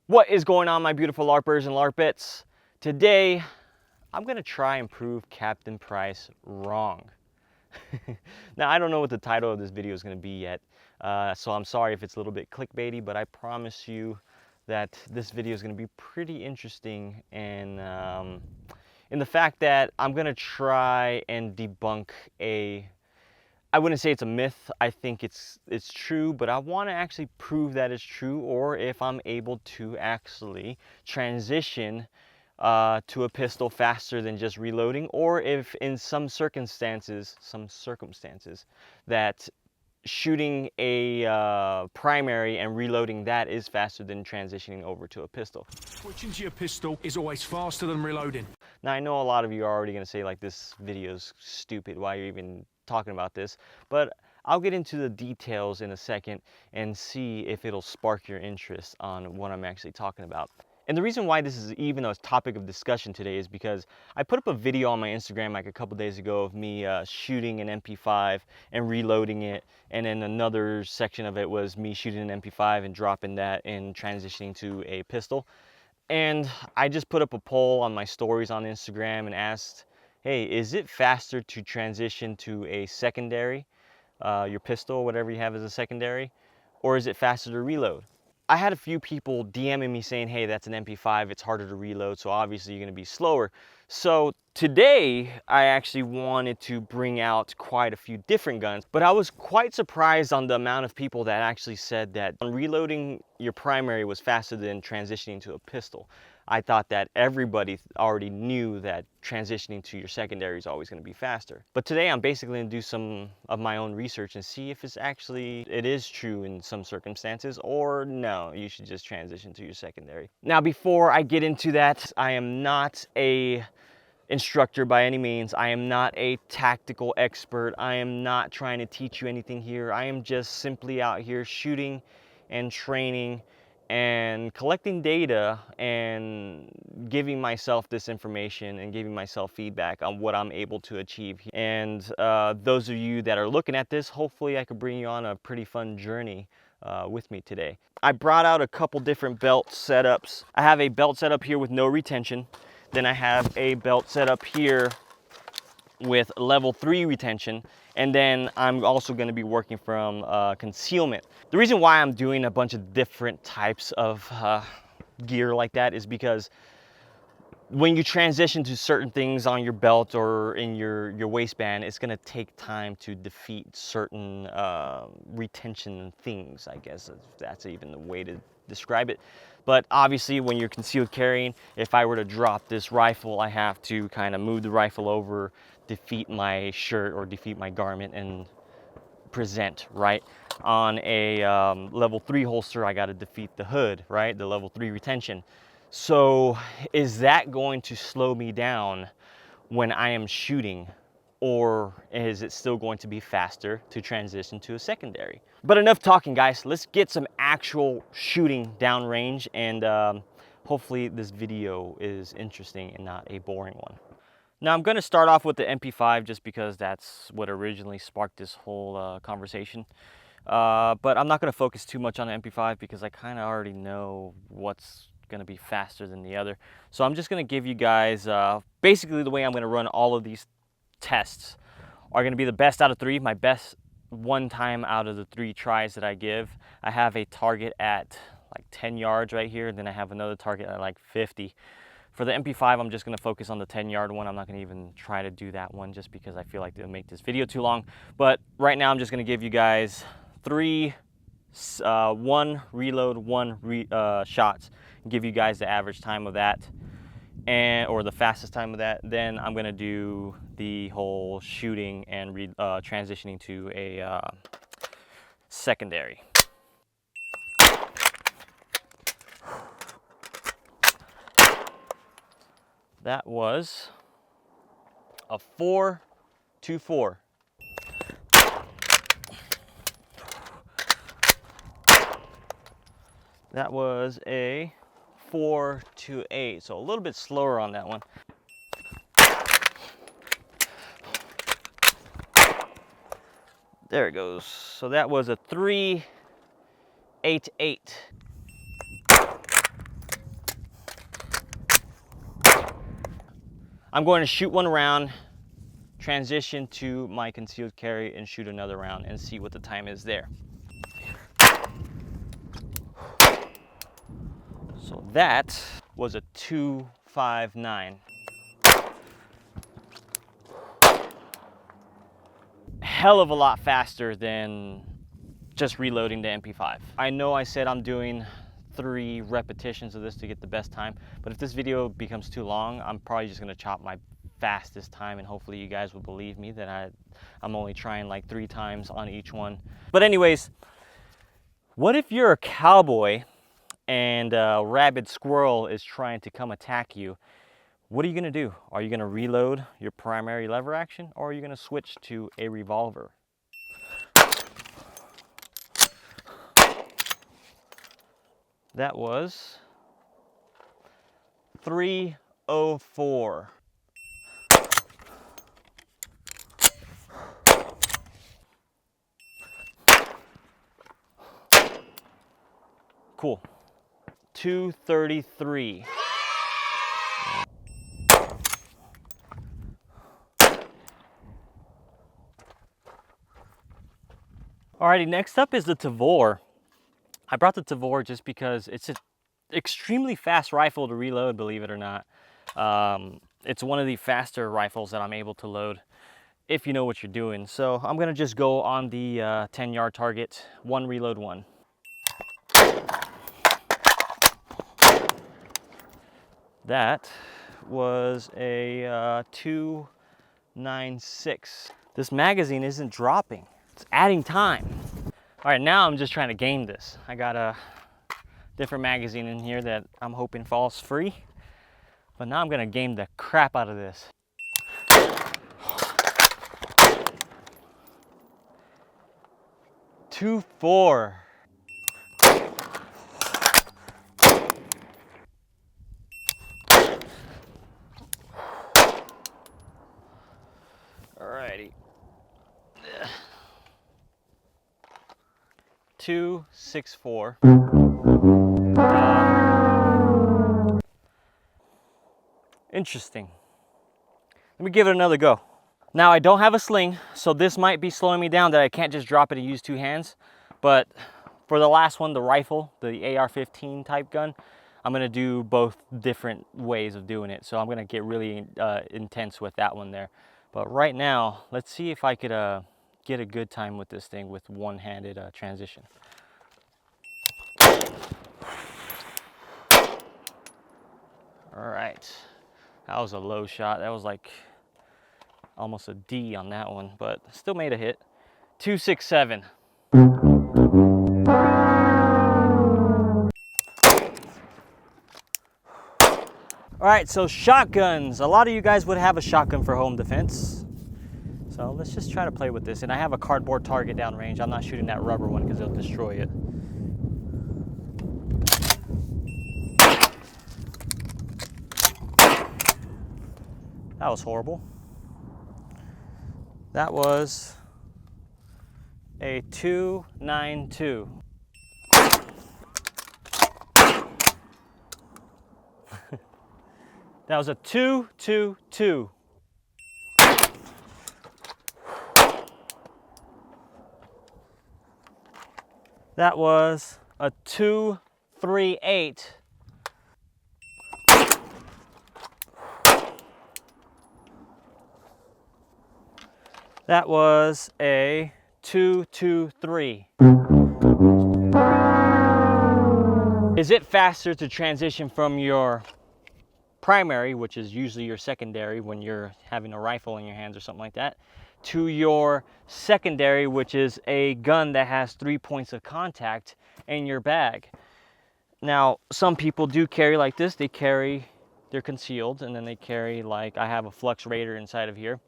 What is going on, my beautiful LARPers and LARPettes? Today, I'm gonna try and prove Captain Price wrong. Now, I don't know what the title of this video is gonna be yet, so I'm sorry if it's a little bit clickbaity, but I promise you that this video is gonna be pretty interesting and in the fact that I'm gonna try and debunk I wouldn't say it's a myth. I think it's true, but I want to actually prove that it's true, or if I'm able to actually transition to a pistol faster than just reloading, or if in some circumstances that shooting a primary and reloading that is faster than transitioning over to a pistol. Switching to your pistol is always faster than reloading. Now, I know a lot of you are already going to say, like, this video's stupid, why are you even talking about this? But I'll get into the details in a second and see if it'll spark your interest on what I'm actually talking about. And the reason why this is even a topic of discussion today is because I put up a video on my Instagram like a couple days ago of me shooting an MP5 and reloading it, and then another section of it was me shooting an MP5 and dropping that and transitioning to a pistol. And I just put up a poll on my stories on Instagram and asked, hey, is it faster to transition to a secondary, your pistol, whatever you have as a secondary, or is it faster to reload? I had a few people DMing me saying, hey, that's an MP5, it's harder to reload, so obviously you're gonna be slower. So today, I actually wanted to bring out quite a few different guns, but I was quite surprised on the amount of people that actually said that reloading your primary was faster than transitioning to a pistol. I thought that everybody already knew that transitioning to your secondary is always going to be faster. But today I'm basically going to do some of my own research and see if it is true in some circumstances, or no, you should just transition to your secondary. Now, before I get into that, I am not a instructor by any means. I am not a tactical expert. I am not trying to teach you anything here. I am just simply out here shooting and training and collecting data and giving myself this information and giving myself feedback on what I'm able to achieve. And those of you that are looking at this, hopefully I could bring you on a pretty fun journey with me today. I brought out a couple different belt setups. I have a belt setup here with no retention. Then I have a belt setup here with level 3 retention, and then I'm also going to be working from concealment. The reason why I'm doing a bunch of different types of gear like that is because when you transition to certain things on your belt or in your waistband, it's going to take time to defeat certain retention things, I guess, if that's even the way to describe it. But obviously when you're concealed carrying, if I were to drop this rifle, I have to kind of move the rifle over, defeat my shirt or defeat my garment and present, right? On a level 3 holster, I got to defeat the hood, right? The level 3 retention. So is that going to slow me down when I am shooting, or is it still going to be faster to transition to a secondary? But enough talking, guys. Let's get some actual shooting downrange, and hopefully this video is interesting and not a boring one. Now I'm going to start off with the MP5 just because that's what originally sparked this whole conversation. But I'm not going to focus too much on the MP5 because I kind of already know what's going to be faster than the other. So I'm just going to give you guys basically the way I'm going to run all of these tests are going to be the best out of 3, my best one time out of the 3 tries that I give. I have a target at like 10 yards right here, and then I have another target at like 50. For the MP5, I'm just going to focus on the 10-yard one. I'm not going to even try to do that one just because I feel like it'll make this video too long. But right now I'm just going to give you guys 3 1 reload, 1 shots, and give you guys the average time of that, or the fastest time of that. Then I'm going to do the whole shooting and transitioning to a secondary. That was a 4-2-4. That was a 4-2-8, so a little bit slower on that one. There it goes. So that was a 3-8-8. I'm going to shoot one round, transition to my concealed carry and shoot another round and see what the time is there. So that was a 2.59. Hell of a lot faster than just reloading the MP5. I know I said I'm doing 3 repetitions of this to get the best time, but if this video becomes too long, I'm probably just gonna chop my fastest time, and hopefully you guys will believe me that I'm only trying like 3 times on each one. But anyways, what if you're a cowboy and a rabid squirrel is trying to come attack you? What are you gonna do? Are you gonna reload your primary lever action, or are you gonna switch to a revolver? That was 304. Cool. 233. Alrighty, next up is the Tavor. I brought the Tavor just because it's an extremely fast rifle to reload, believe it or not. It's one of the faster rifles that I'm able to load if you know what you're doing. So I'm gonna just go on the 10-yard target, 1 reload 1. That was a 296. This magazine isn't dropping, it's adding time. All right, now I'm just trying to game this. I got a different magazine in here that I'm hoping falls free, but now I'm gonna game the crap out of this. 2.4. Alrighty. 2.64. Interesting. Let me give it another go. Now I don't have a sling, so this might be slowing me down that I can't just drop it and use 2 hands. But for the last one, the rifle, the AR-15 type gun, I'm gonna do both different ways of doing it. So I'm gonna get really intense with that one there. But right now, let's see if I could get a good time with this thing with one-handed transition. All right, that was a low shot. That was like almost a D on that one, but still made a hit. 267. All right, so shotguns. A lot of you guys would have a shotgun for home defense. So let's just try to play with this. And I have a cardboard target downrange. I'm not shooting that rubber one because it'll destroy it. That was horrible. That was a 292. That was a 222. That was a 238. That was a 223. Is it faster to transition from your primary, which is usually your secondary when you're having a rifle in your hands or something like that, to your secondary, which is a gun that has 3 points of contact in your bag? Now, some people do carry like this. They're concealed, and then they carry like, I have a Flux Raider inside of here.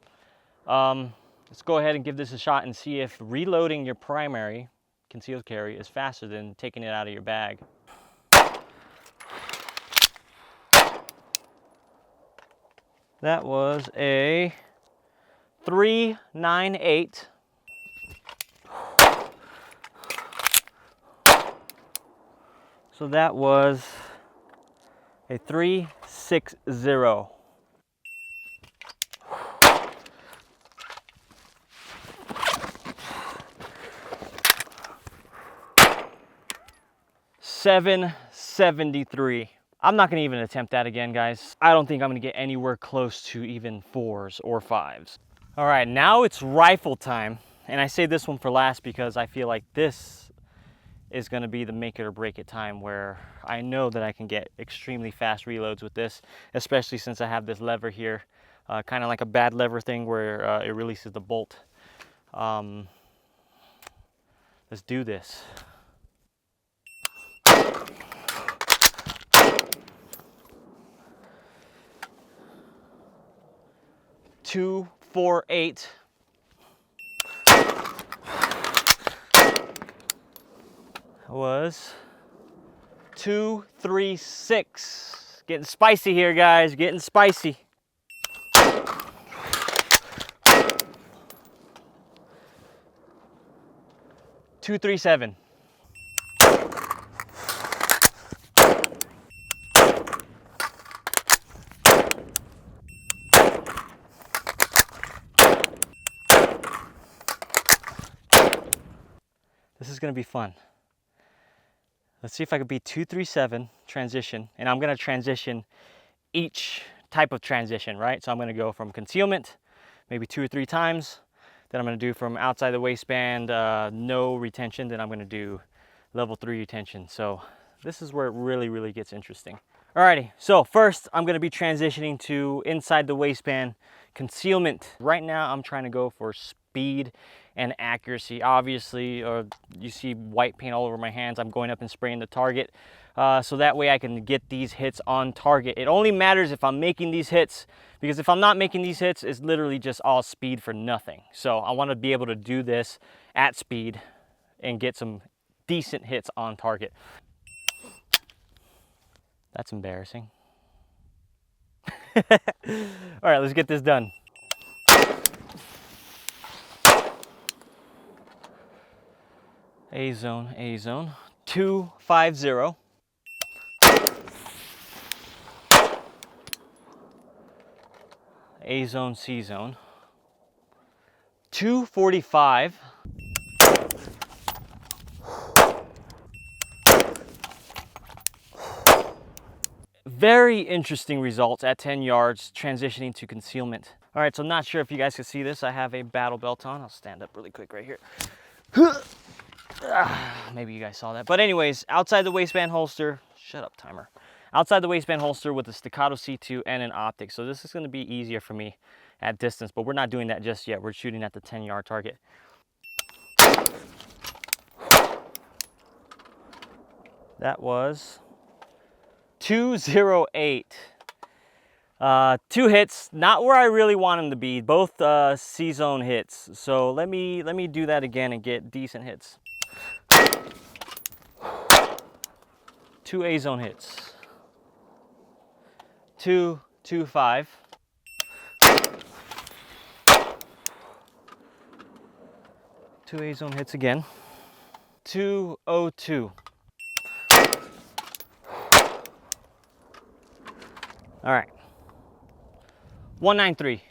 Let's go ahead and give this a shot and see if reloading your primary concealed carry is faster than taking it out of your bag. That was a 398. So that was a 360. 773. I'm not gonna even attempt that again, guys. I don't think I'm gonna get anywhere close to even 4s or 5s. All right, now it's rifle time. And I say this one for last because I feel like this is gonna be the make it or break it time, where I know that I can get extremely fast reloads with this, especially since I have this lever here, kind of like a bad lever thing where it releases the bolt. Let's do this. Two, 4, 8. Was 2, 3, 6. Getting spicy here, guys. Getting spicy. 2, 3, 7. This is gonna be fun. Let's see if I can beat 2, 3, 7 transition, and I'm gonna transition each type of transition, right? So I'm gonna go from concealment, maybe 2 or 3 times. Then I'm gonna do from outside the waistband, no retention. Then I'm gonna do level 3 retention. So this is where it really gets interesting. Alrighty, so first I'm gonna be transitioning to inside the waistband concealment. Right now I'm trying to go for speed and accuracy. Obviously, you see white paint all over my hands. I'm going up and spraying the target. So that way I can get these hits on target. It only matters if I'm making these hits, because if I'm not making these hits, it's literally just all speed for nothing. So I want to be able to do this at speed and get some decent hits on target. That's embarrassing. All right, let's get this done. A zone, A zone. 2, 5, 0. A zone, C zone. 245. Very interesting results at 10 yards transitioning to concealment. All right, so I'm not sure if you guys can see this. I have a battle belt on. I'll stand up really quick right here. Maybe you guys saw that. But anyways, outside the waistband holster, shut up timer. Outside the waistband holster with a staccato C2 and an optic. So this is gonna be easier for me at distance, but we're not doing that just yet. We're shooting at the 10-yard target. That was 208. 2 hits, not where I really want them to be. Both C-zone hits. So let me do that again and get decent hits. 2 A-zone hits. 2, 2, 5. 2 A-zone hits again. 202. All right. 193.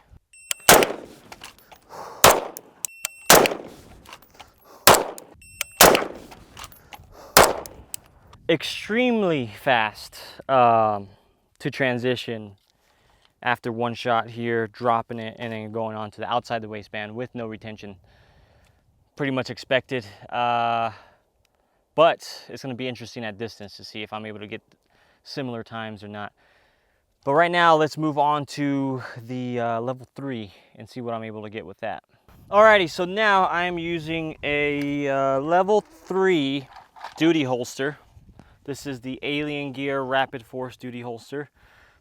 Extremely fast to transition after one shot here, dropping it and then going on to the outside the waistband with no retention. Pretty much expected, but it's going to be interesting at distance to see if I'm able to get similar times or not. But right now, let's move on to the level 3 and see what I'm able to get with that. Alrighty, so now I'm using a level 3 duty holster. This is the Alien Gear Rapid Force duty holster.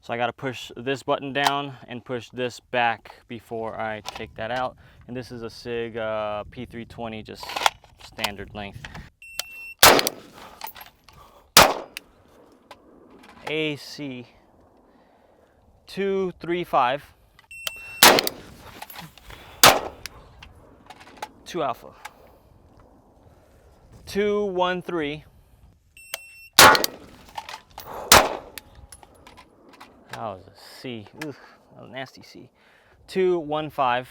So I got to push this button down and push this back before I take that out. And this is a SIG P320, just standard length. AC 235. 2 alpha. 213. That was a C. Ugh, a nasty C. 215.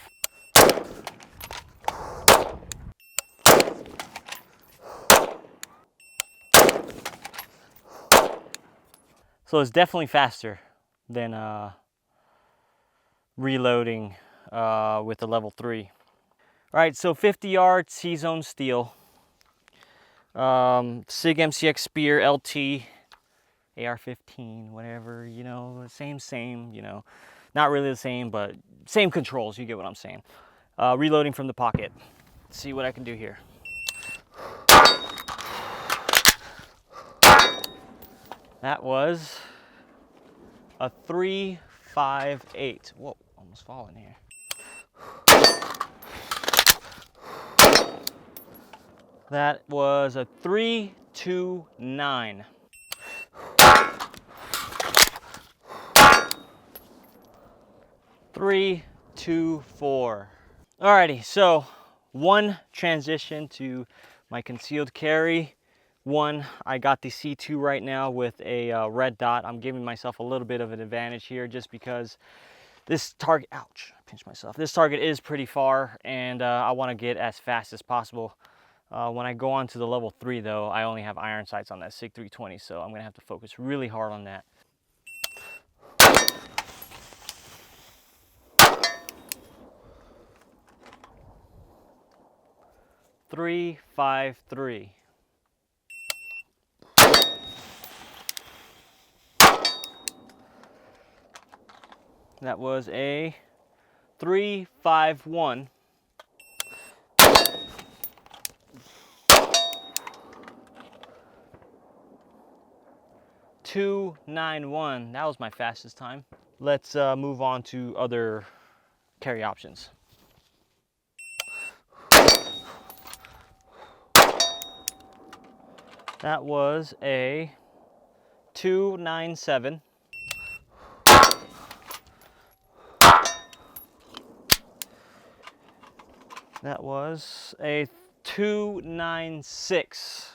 So it's definitely faster than reloading with the level 3. All right, so 50 yard C-zone steel. SIG MCX Spear LT, AR-15, whatever, you know, same, you know. Not really the same, but same controls, you get what I'm saying. Reloading from the pocket. Let's see what I can do here. That was a 3.58. Whoa, almost falling here. That was a 3.29. Three, 2, 4. Alrighty, so one transition to my concealed carry. One, I got the C2 right now with a red dot. I'm giving myself a little bit of an advantage here just because this target, ouch, I pinched myself. This target is pretty far and I want to get as fast as possible. When I go on to the level 3 though, I only have iron sights on that SIG 320, so I'm gonna have to focus really hard on that. Three, 5, 3. That was a 3.51. .291. That was my fastest time. Let's move on to other carry options. That was a 2.97. That was a 2.96.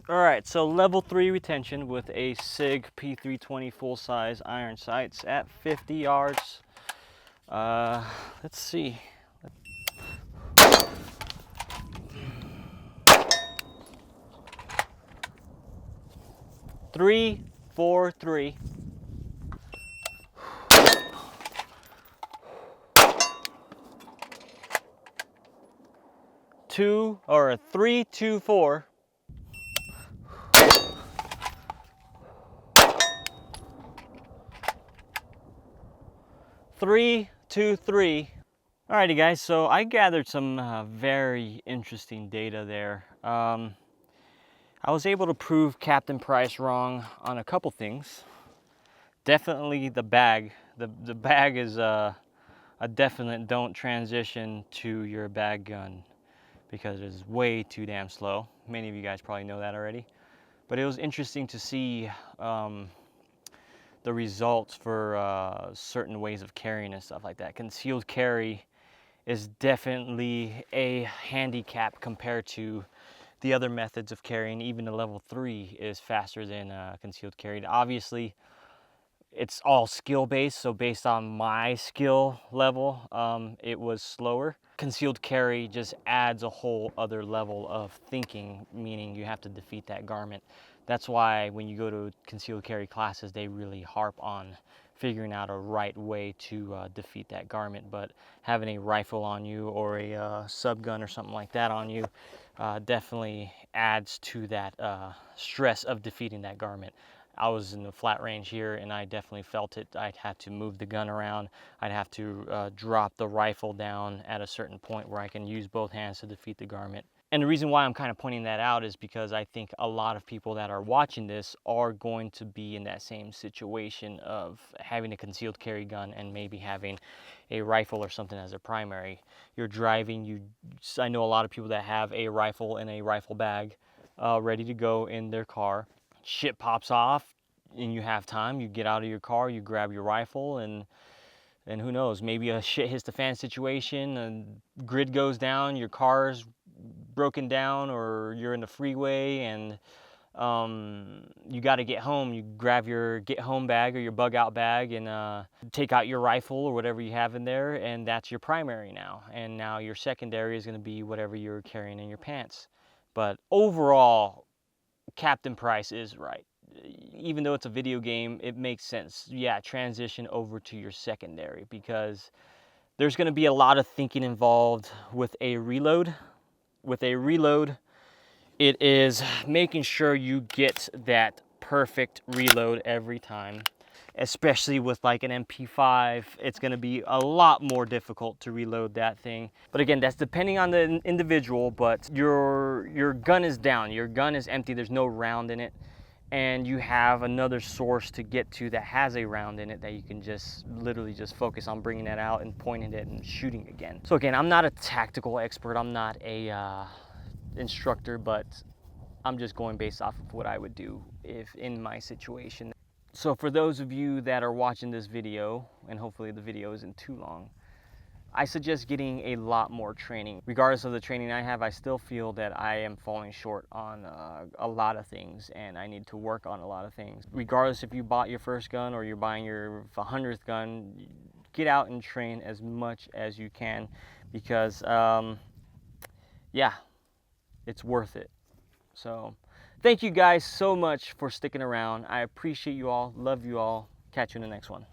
All right, so level 3 retention with a SIG P320 full-size iron sights at 50 yards. Let's see. 3.43. Two or a 3.24. Three, 2, 3. Alrighty guys, so I gathered some very interesting data there. I was able to prove Captain Price wrong on a couple things. Definitely the bag. The bag is a definite don't transition to your bag gun because it's way too damn slow. Many of you guys probably know that already. But it was interesting to see the results for certain ways of carrying and stuff like that. Concealed carry is definitely a handicap compared to the other methods of carrying. Even the level 3 is faster than concealed carry. Obviously, it's all skill based, so based on my skill level, it was slower. Concealed carry just adds a whole other level of thinking, meaning you have to defeat that garment. That's why when you go to concealed carry classes, they really harp on figuring out a right way to defeat that garment. But having a rifle on you or a subgun or something like that on you definitely adds to that stress of defeating that garment. I was in the flat range here and I definitely felt it. I'd have to move the gun around. I'd have to drop the rifle down at a certain point where I can use both hands to defeat the garment. And the reason why I'm kind of pointing that out is because I think a lot of people that are watching this are going to be in that same situation of having a concealed carry gun and maybe having a rifle or something as their primary. You're driving, I know a lot of people that have a rifle in a rifle bag ready to go in their car. Shit pops off and you have time, you get out of your car, you grab your rifle, and who knows, maybe a shit hits the fan situation and grid goes down, your car's broken down, or you're in the freeway and you got to get home. You grab your get home bag or your bug out bag and take out your rifle or whatever you have in there, and that's your primary now. And now your secondary is going to be whatever you're carrying in your pants. But overall, Captain Price is right. even though it's a video game, it makes sense. Yeah, transition over to your secondary, because there's going to be a lot of thinking involved with a reload. With a reload, it is making sure you get that perfect reload every time. Especially with like an MP5, it's going to be a lot more difficult to reload that thing. But again, that's depending on the individual, but your gun is down, your gun is empty, there's no round in it, and you have another source to get to that has a round in it that you can just literally just focus on bringing that out and pointing it and shooting again. So again, I'm not a tactical expert, I'm not a instructor, but I'm just going based off of what I would do if in my situation. So for those of you that are watching this video, and hopefully the video isn't too long, I suggest getting a lot more training. Regardless of the training I have, I still feel that I am falling short on a lot of things, and I need to work on a lot of things. Regardless if you bought your first gun or you're buying your 100th gun, get out and train as much as you can, because yeah, it's worth it. So thank you guys so much for sticking around. I appreciate you all, love you all. Catch you in the next one.